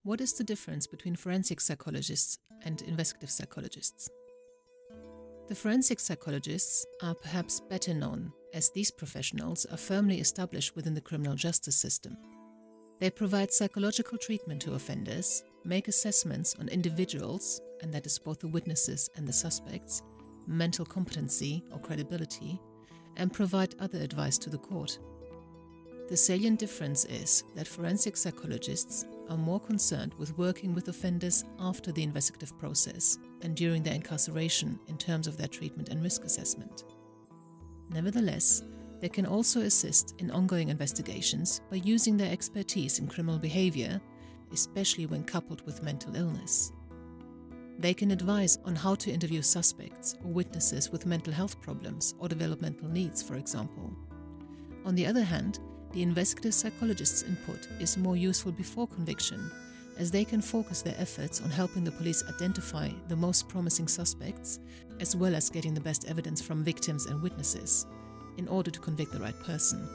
What is the difference between forensic psychologists and investigative psychologists? The forensic psychologists are perhaps better known, as these professionals are firmly established within the criminal justice system. They provide psychological treatment to offenders, make assessments on individuals, and that is both the witnesses and the suspects, mental competency or credibility, and provide other advice to the court. The salient difference is that forensic psychologists are more concerned with working with offenders after the investigative process and during their incarceration in terms of their treatment and risk assessment. Nevertheless, they can also assist in ongoing investigations by using their expertise in criminal behavior, especially when coupled with mental illness. They can advise on how to interview suspects or witnesses with mental health problems or developmental needs, for example. On the other hand, the investigative psychologist's input is more useful before conviction, as they can focus their efforts on helping the police identify the most promising suspects, as well as getting the best evidence from victims and witnesses, in order to convict the right person.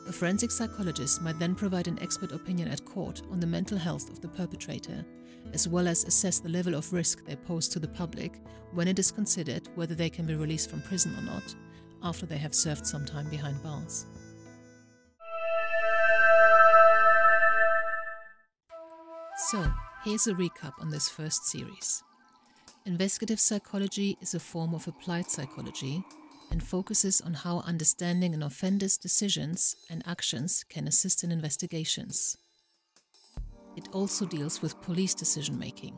A forensic psychologist might then provide an expert opinion at court on the mental health of the perpetrator, as well as assess the level of risk they pose to the public when it is considered whether they can be released from prison or not, after they have served some time behind bars. So, here's a recap on this first series. Investigative psychology is a form of applied psychology and focuses on how understanding an offender's decisions and actions can assist in investigations. It also deals with police decision-making.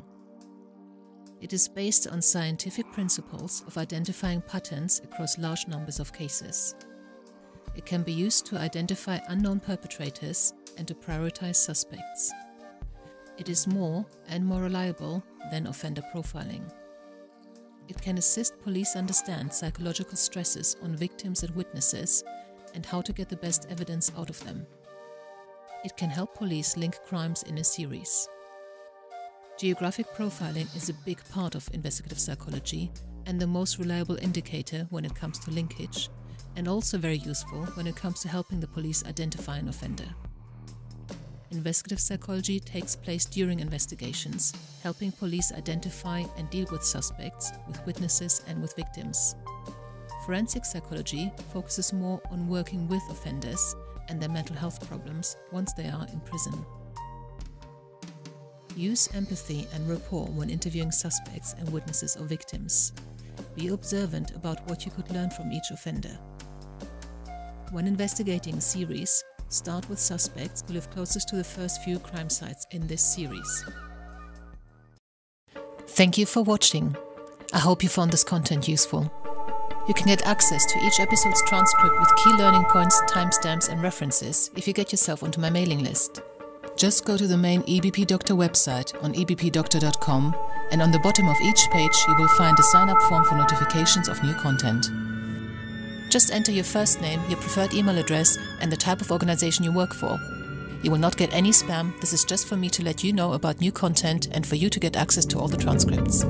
It is based on scientific principles of identifying patterns across large numbers of cases. It can be used to identify unknown perpetrators and to prioritize suspects. It is more and more reliable than offender profiling. It can assist police understand psychological stresses on victims and witnesses and how to get the best evidence out of them. It can help police link crimes in a series. Geographic profiling is a big part of investigative psychology and the most reliable indicator when it comes to linkage, and also very useful when it comes to helping the police identify an offender. Investigative psychology takes place during investigations, helping police identify and deal with suspects, with witnesses and with victims. Forensic psychology focuses more on working with offenders and their mental health problems once they are in prison. Use empathy and rapport when interviewing suspects and witnesses or victims. Be observant about what you could learn from each offender. When investigating a series, start with suspects who live closest to the first few crime sites in this series. Thank you for watching. I hope you found this content useful. You can get access to each episode's transcript with key learning points, timestamps and references if you get yourself onto my mailing list. Just go to the main EBP Dr website on ebpdoctor.com, and on the bottom of each page you will find a sign-up form for notifications of new content. Just enter your first name, your preferred email address and the type of organization you work for. You will not get any spam. This is just for me to let you know about new content and for you to get access to all the transcripts.